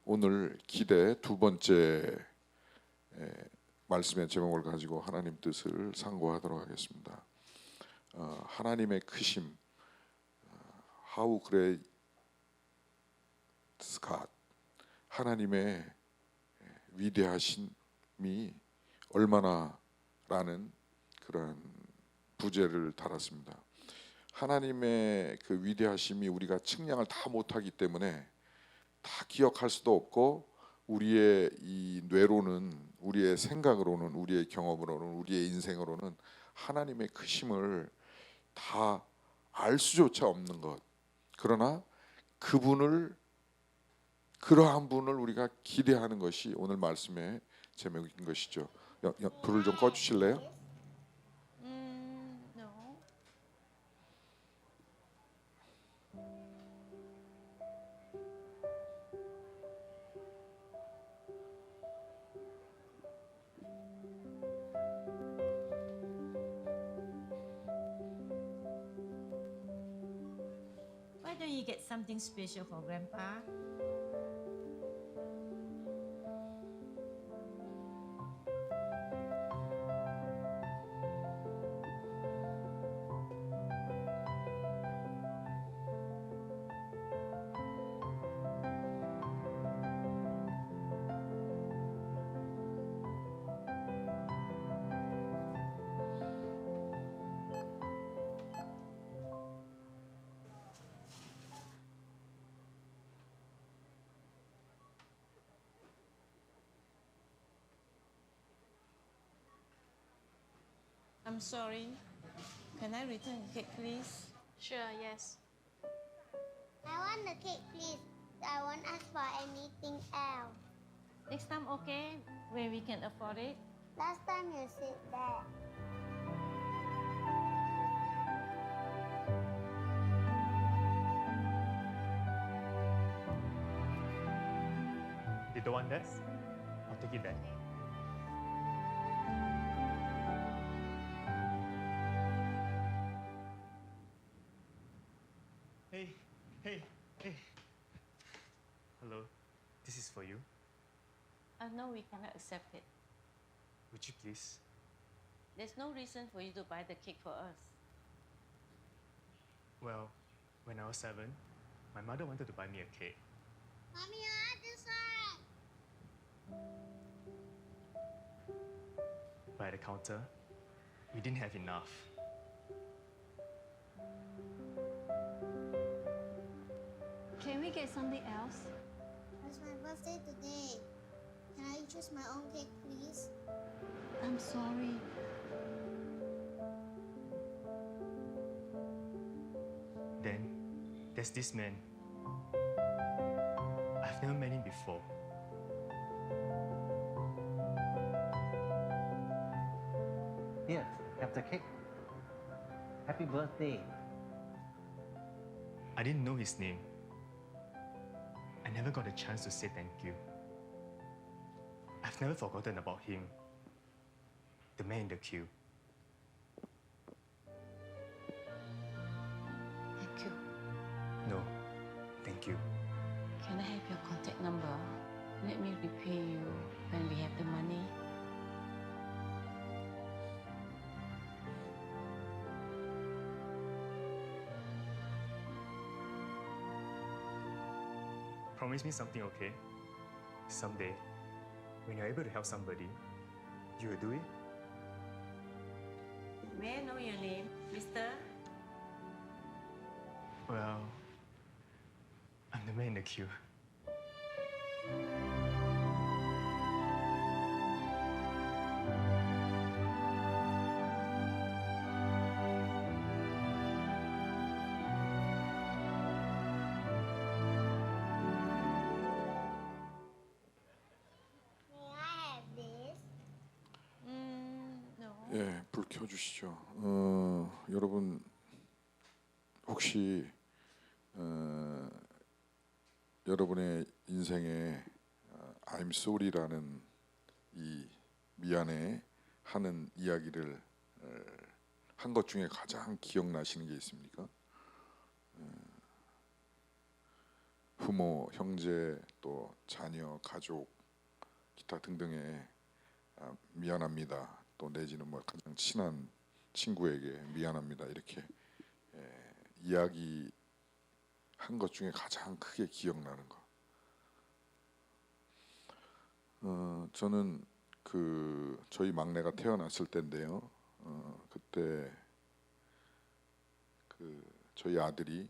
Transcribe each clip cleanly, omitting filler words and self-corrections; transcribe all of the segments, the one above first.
오늘 기대 두 번째 말씀의 제목을 가지고 하나님 뜻을 상고하도록 하겠습니다. 하나님의 크심, How great is God? 하나님의 위대하심이 얼마나라는 그런 부제를 달았습니다. 하나님의 그 위대하심이 우리가 측량을 다 못하기 때문에 다 기억할 수도 없고, 우리의 이 뇌로는, 우리의 생각으로는, 우리의 경험으로는, 우리의 인생으로는 하나님의 크심을 다 알 수조차 없는 것. 그러나 그러한 분을 우리가 기대하는 것이 오늘 말씀의 제목인 것이죠. 불을 좀 꺼주실래요? No. Why don't you get something special for Grandpa? I'm sorry. Can I return the cake, please? Sure, yes. I want the cake, please. I won't ask for anything else. Next time, okay? When we can afford it. Last time you said that. You don't want that? I'll take it then. Hey. Hello, this is for you. No, we cannot accept it. Would you please? There's no reason for you to buy the cake for us. Well, when I was 7, my mother wanted to buy me a cake. Mommy, I want this one. But at the counter, we didn't have enough. Can we get something else? It's my birthday today. Can I choose my own cake, please? I'm sorry. Then, there's this man. I've never met him before. Here, have the cake. Happy birthday. I didn't know his name. I never got a chance to say thank you. I've never forgotten about him. The man in the queue. Thank you. No, thank you. Can I have your contact number? Let me repay you when we have the money. Promise me something, okay? Someday, when you're able to help somebody, you will do it? May I know your name, mister? Well, I'm the man in the queue. May I have this? No. 예, 불 켜주시죠. 여러분 혹시 여러분의 인생에 I'm sorry라는 이 미안해 하는 이야기를 한 것 중에 가장 기억나시는 게 있습니까? 부모, 형제, 또 자녀, 가족, 기타 등등에 미안합니다. 또 내지는 뭐 가장 친한 친구에게 미안합니다. 이렇게 이야기한 것 중에 가장 크게 기억나는 거. 저는 저희 막내가 태어났을 때인데요. 그때 저희 아들이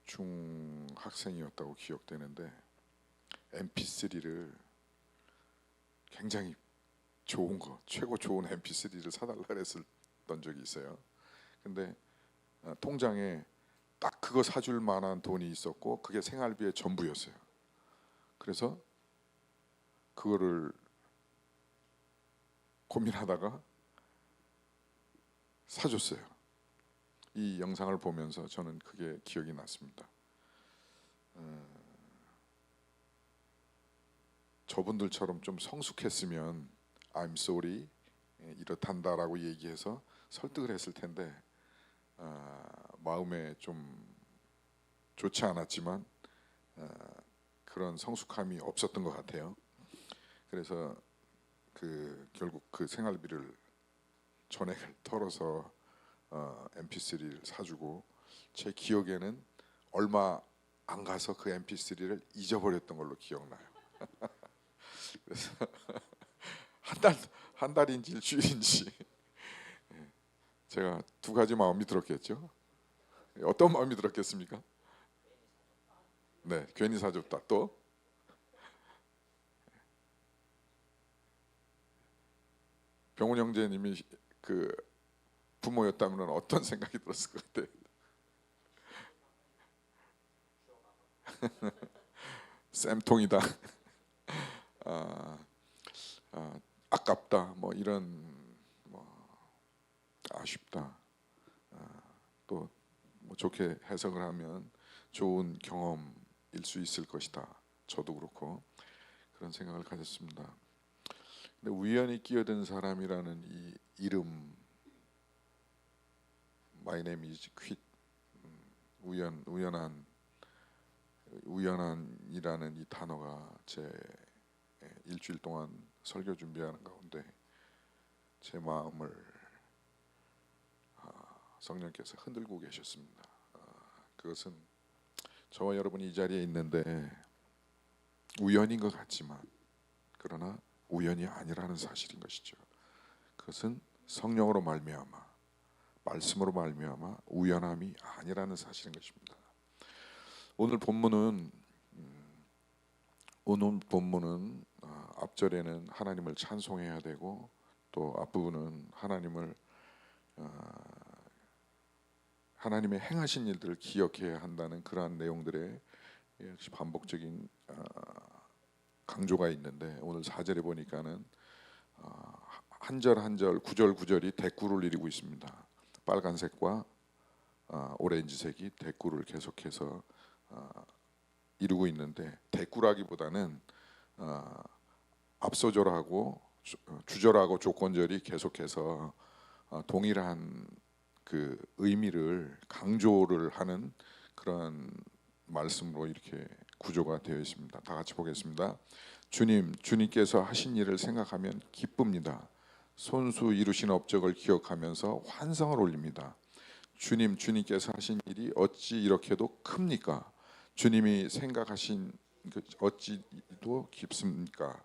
중학생이었다고 기억되는데 MP3를 굉장히 좋은 거, 최고 좋은 MP3를 사달라 그랬던 적이 있어요. 근데 통장에 딱 그거 사줄 만한 돈이 있었고 그게 생활비의 전부였어요. 그래서 그거를 고민하다가 사줬어요. 이 영상을 보면서 저는 그게 기억이 났습니다. 저분들처럼 좀 성숙했으면 I'm sorry 이렇단다라고 얘기해서 설득을 했을 텐데 마음에 좀 좋지 않았지만 그런 성숙함이 없었던 것 같아요. 그래서 결국 그 생활비를 전액을 털어서 MP3를 사주고 제 기억에는 얼마 안 가서 그 MP3를 잊어버렸던 걸로 기억나요. 그래서 한 달인지 일주일인지 제가 두 가지 마음이 들었겠죠. 어떤 마음이 들었겠습니까? 네, 괜히 사줬다. 또 병훈 형제님이 그 부모였다면 어떤 생각이 들었을 것 같아요? 쌤통이다. 아깝다. 뭐 이런 아쉽다. 또 뭐 좋게 해석을 하면 좋은 경험일 수 있을 것이다. 저도 그렇고 그런 생각을 가졌습니다. 근데 우연히 끼어든 사람이라는 이 이름, My name is Quit, 우연한이라는 이 단어가 제 일주일 동안 설교 준비하는 가운데 제 마음을 성령께서 흔들고 계셨습니다. 그것은 저와 여러분이 이 자리에 있는데 우연인 것 같지만 그러나 우연이 아니라는 사실인 것이죠. 그것은 성령으로 말미암아 말씀으로 말미암아 우연함이 아니라는 사실인 것입니다. 오늘 본문은 앞절에는 하나님을 찬송해야 되고 또 앞부분은 하나님의 행하신 일들을 기억해야 한다는 그러한 내용들의 역시 반복적인 강조가 있는데 오늘 4절에 보니까는 한 절 한 절 구절 구절이 대꾸를 이루고 있습니다. 빨간색과 오렌지색이 대꾸를 계속해서 이루고 있는데 대꾸라기보다는 앞서절하고 주절하고 조건절이 계속해서 동일한 그 의미를 강조를 하는 그런 말씀으로 이렇게 구조가 되어 있습니다. 다 같이 보겠습니다. 주님께서 하신 일을 생각하면 기쁩니다. 손수 이루신 업적을 기억하면서 환성을 올립니다. 주님께서 하신 일이 어찌 이렇게도 큽니까? 주님이 생각하신 어찌도 깊습니까?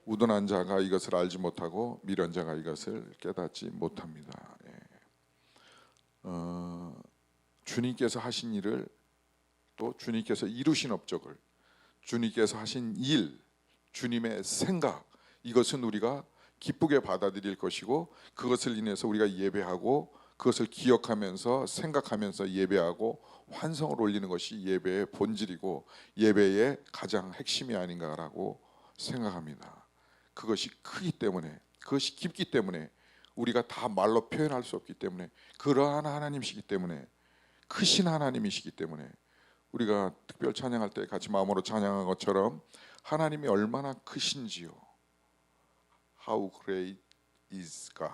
우둔한 자가 이것을 알지 못하고 미련한 자가 이것을 깨닫지 못합니다. 주님께서 하신 일을 또 주님께서 이루신 업적을 주님께서 하신 일, 주님의 생각 이것은 우리가 기쁘게 받아들일 것이고 그것을 인해서 우리가 예배하고 그것을 기억하면서 생각하면서 예배하고 환성을 올리는 것이 예배의 본질이고 예배의 가장 핵심이 아닌가라고 생각합니다. 그것이 크기 때문에 그것이 깊기 때문에 우리가 다 말로 표현할 수 없기 때문에 그러한 하나님이시기 때문에 크신 하나님이시기 때문에 우리가 특별 찬양할 때 같이 마음으로 찬양한 것처럼 하나님이 얼마나 크신지요. How great is God.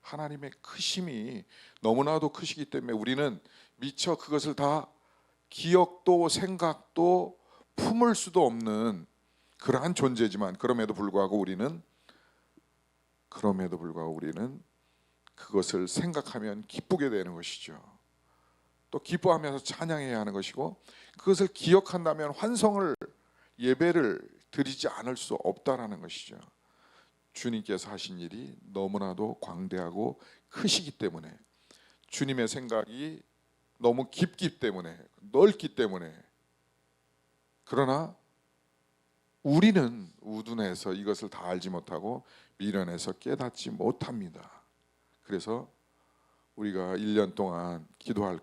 하나님의 크심이 너무나도 크시기 때문에 우리는 미처 그것을 다 기억도 생각도 품을 수도 없는 그러한 존재지만 그럼에도 불구하고 우리는 그것을 생각하면 기쁘게 되는 것이죠. 또 기뻐하면서 찬양해야 하는 것이고 그것을 기억한다면 환성을 예배를 드리지 않을 수 없다라는 것이죠. 주님께서 하신 일이 너무나도 광대하고 크시기 때문에 주님의 생각이 너무 깊기 때문에 넓기 때문에 그러나 우리는 우둔해서 이것을 다 알지 못하고 미련해서 깨닫지 못합니다. 그래서 우리가 1년 동안 기도할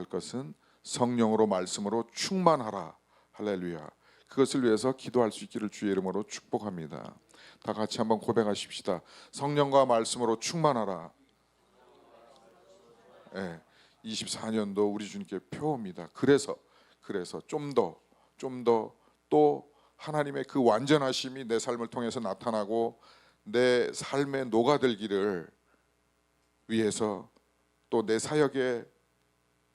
것은 성령으로 말씀으로 충만하라. 할렐루야. 그것을 위해서 기도할 수 있기를 주의 이름으로 축복합니다. 다 같이 한번 고백하십시다. 성령과 말씀으로 충만하라. 24년도 우리 주님께 표입니다. 그래서 좀 더 또 하나님의 그 완전하심이 내 삶을 통해서 나타나고 내 삶에 녹아들기를 위해서 또 내 사역에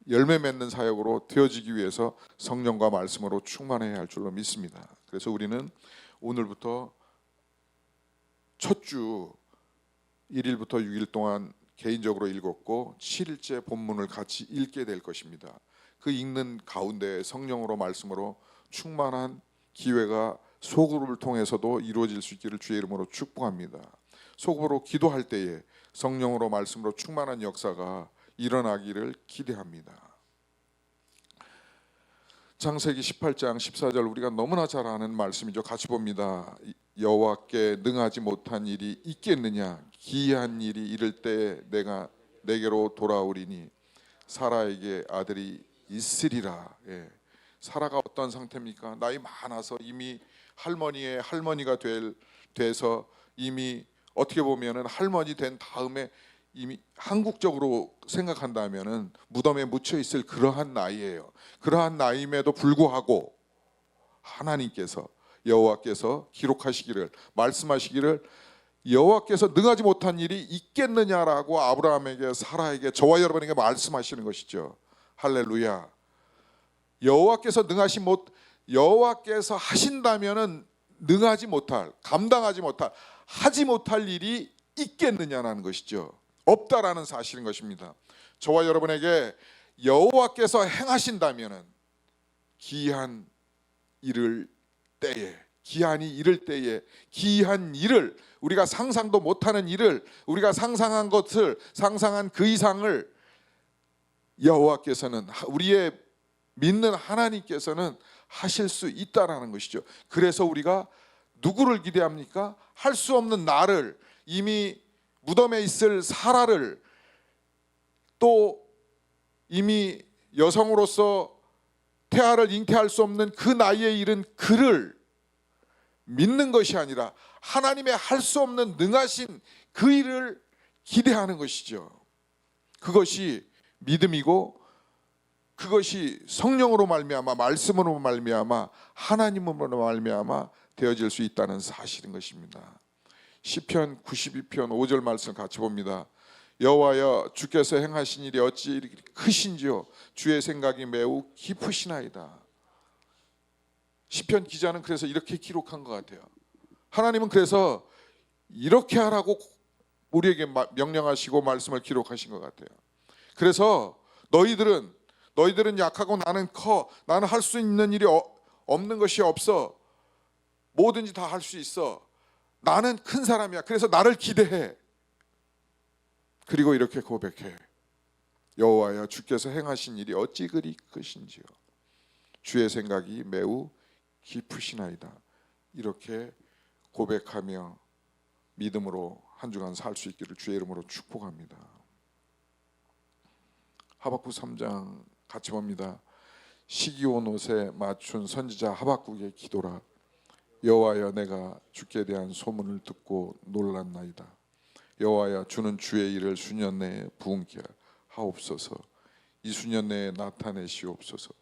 열매 맺는 사역으로 되어지기 위해서 성령과 말씀으로 충만해야 할 줄로 믿습니다. 그래서 우리는 오늘부터 첫 주 1일부터 6일 동안 개인적으로 읽었고 7일째 본문을 같이 읽게 될 것입니다. 그 읽는 가운데 성령으로 말씀으로 충만한 기회가 소그룹을 통해서도 이루어질 수 있기를 주의 이름으로 축복합니다. 소그룹으로 기도할 때에 성령으로 말씀으로 충만한 역사가 일어나기를 기대합니다. 창세기 18장 14절 우리가 너무나 잘 아는 말씀이죠. 같이 봅니다. 여호와께 능하지 못한 일이 있겠느냐? 기이한 일이 이를 때 내가 내게로 돌아오리니 사라에게 아들이 있으리라. 사라가 어떤 상태입니까? 나이 많아서 이미 할머니의 할머니가 돼서 이미 어떻게 보면은 할머니 된 다음에 이미 한국적으로 생각한다면은 무덤에 묻혀 있을 그러한 나이예요. 그러한 나이임에도 불구하고 하나님께서 여호와께서 기록하시기를 말씀하시기를 여호와께서 능하지 못한 일이 있겠느냐라고 아브라함에게 사라에게 저와 여러분에게 말씀하시는 것이죠. 할렐루야. 여호와께서 하신다면은 능하지 못할, 감당하지 못할, 하지 못할 일이 있겠느냐라는 것이죠. 없다라는 사실인 것입니다. 저와 여러분에게 여호와께서 행하신다면은 기이한 일을 때에, 기한이 이를 때에, 기이한 일을 우리가 상상도 못하는 일을 우리가 상상한 그 이상을 여호와께서는 우리의 믿는 하나님께서는 하실 수 있다라는 것이죠. 그래서 우리가 누구를 기대합니까? 할 수 없는 나를, 이미 무덤에 있을 사라를, 또 이미 여성으로서 태아를 잉태할 수 없는 그 나이에 이른 그를 믿는 것이 아니라 하나님의 할 수 없는 능하신 그 일을 기대하는 것이죠. 그것이 믿음이고 그것이 성령으로 말미암아 말씀으로 말미암아 하나님으로 말미암아 되어질 수 있다는 사실인 것입니다. 시편 92편 5절 말씀 같이 봅니다. 여호와여 주께서 행하신 일이 어찌 이렇게 크신지요 주의 생각이 매우 깊으시나이다. 시편 기자는 그래서 이렇게 기록한 것 같아요. 하나님은 그래서 이렇게 하라고 우리에게 명령하시고 말씀을 기록하신 것 같아요. 그래서 너희들은 약하고 나는 커, 나는 할 수 있는 일이 없는 것이 없어, 뭐든지 다 할 수 있어, 나는 큰 사람이야, 그래서 나를 기대해. 그리고 이렇게 고백해. 여호와여 주께서 행하신 일이 어찌 그리 크신지요 주의 생각이 매우 깊으시나이다. 이렇게 고백하며 믿음으로 한 주간 살 수 있기를 주의 이름으로 축복합니다. 하박국 3장 같이 봅니다. 시기온 옷에 맞춘 선지자 하박국의 기도라. 여호와여 내가 주께 대한 소문을 듣고 놀랐나이다. 여호와여 주는 주의 일을 수년 내에 부응케 하옵소서. 이 수년 내에 나타내시옵소서.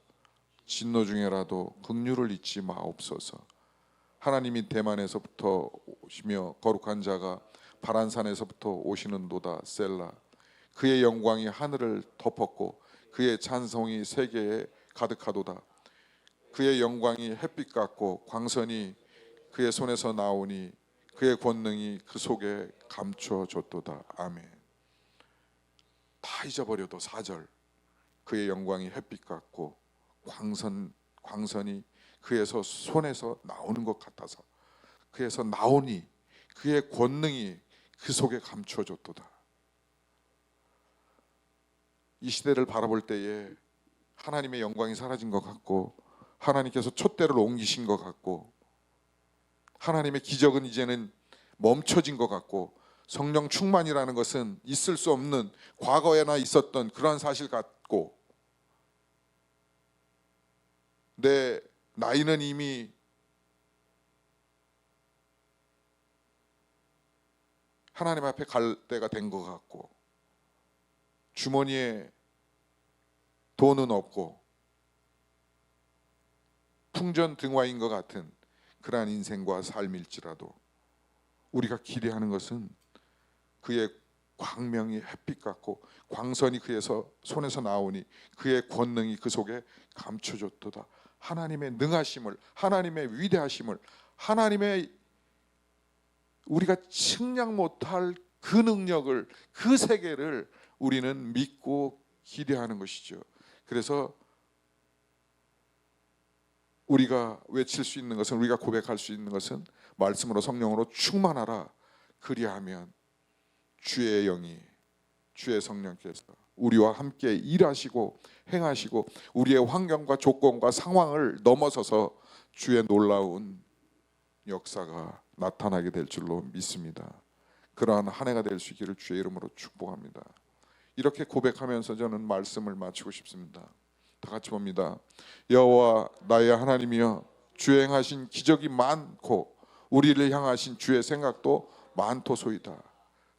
진노 중에라도 긍휼을 잊지 마옵소서. 하나님이 대만에서부터 오시며 거룩한 자가 바란산에서부터 오시는도다 셀라. 그의 영광이 하늘을 덮었고 그의 찬송이 세계에 가득하도다. 그의 영광이 햇빛 같고 광선이 그의 손에서 나오니 그의 권능이 그 속에 감춰졌도다. 아멘. 다 잊어버려도 4절 그의 영광이 햇빛 같고 광선이 그에서 손에서 나오는 것 같아서 그에서 나오니 그의 권능이 그 속에 감춰졌도다. 이 시대를 바라볼 때에 하나님의 영광이 사라진 것 같고 하나님께서 촛대를 옮기신 것 같고 하나님의 기적은 이제는 멈춰진 것 같고 성령 충만이라는 것은 있을 수 없는 과거에나 있었던 그러한 사실 같고 내 나이는 이미 하나님 앞에 갈 때가 된 것 같고 주머니에 돈은 없고 풍전등화인 것 같은 그러한 인생과 삶일지라도 우리가 기대하는 것은 그의 광명이 햇빛 같고 광선이 그에서 손에서 나오니 그의 권능이 그 속에 감춰졌도다. 하나님의 능하심을, 하나님의 위대하심을, 하나님의 우리가 측량 못할 그 능력을, 그 세계를 우리는 믿고 기대하는 것이죠. 그래서 우리가 외칠 수 있는 것은, 우리가 고백할 수 있는 것은 말씀으로 성령으로 충만하라. 그리하면 주의 영이, 주의 성령께서 우리와 함께 일하시고 행하시고 우리의 환경과 조건과 상황을 넘어서서 주의 놀라운 역사가 나타나게 될 줄로 믿습니다. 그러한 한 해가 될 수 있기를 주의 이름으로 축복합니다. 이렇게 고백하면서 저는 말씀을 마치고 싶습니다. 다 같이 봅니다. 여호와 나의 하나님이여, 주의 행하신 기적이 많고 우리를 향하신 주의 생각도 많도소이다.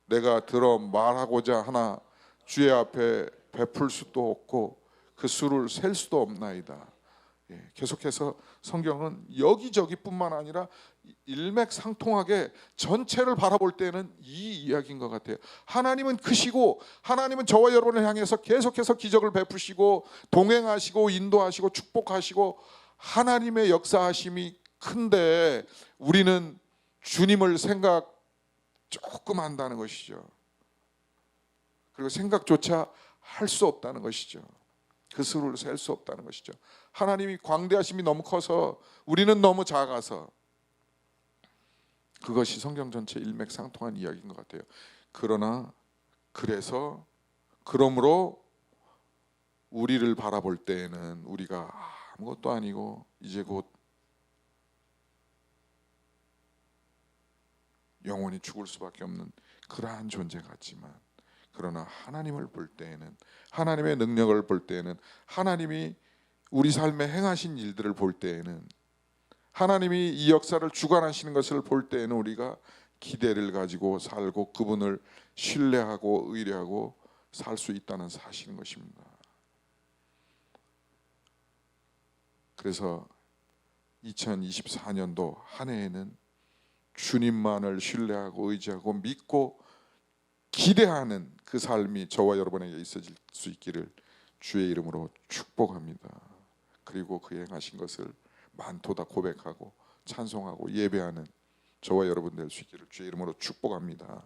내가 들어 말하고자 하나 주의 앞에 베풀 수도 없고 그 수를 셀 수도 없나이다. 계속해서 성경은 여기저기뿐만 아니라 일맥상통하게 전체를 바라볼 때는 이 이야기인 것 같아요. 하나님은 크시고 하나님은 저와 여러분을 향해서 계속해서 기적을 베푸시고 동행하시고 인도하시고 축복하시고 하나님의 역사하심이 큰데 우리는 주님을 생각 조금 한다는 것이죠. 그리고 생각조차 할 수 없다는 것이죠. 그 수를 셀 수 없다는 것이죠. 하나님이 광대하심이 너무 커서 우리는 너무 작아서, 그것이 성경 전체 일맥상통한 이야기인 것 같아요. 그러나 그러므로 우리를 바라볼 때에는 우리가 아무것도 아니고 이제 곧 영원히 죽을 수밖에 없는 그러한 존재 같지만, 그러나 하나님을 볼 때에는, 하나님의 능력을 볼 때에는, 하나님이 우리 삶에 행하신 일들을 볼 때에는, 하나님이 이 역사를 주관하시는 것을 볼 때에는 우리가 기대를 가지고 살고 그분을 신뢰하고 의뢰하고 살 수 있다는 사실인 것입니다. 그래서 2024년도 한 해에는 주님만을 신뢰하고 의지하고 믿고 기대하는 그 삶이 저와 여러분에게 있어질 수 있기를 주의 이름으로 축복합니다. 그리고 그 행하신 것을 많도다 고백하고 찬송하고 예배하는 저와 여러분 될 수 있기를 주의 이름으로 축복합니다.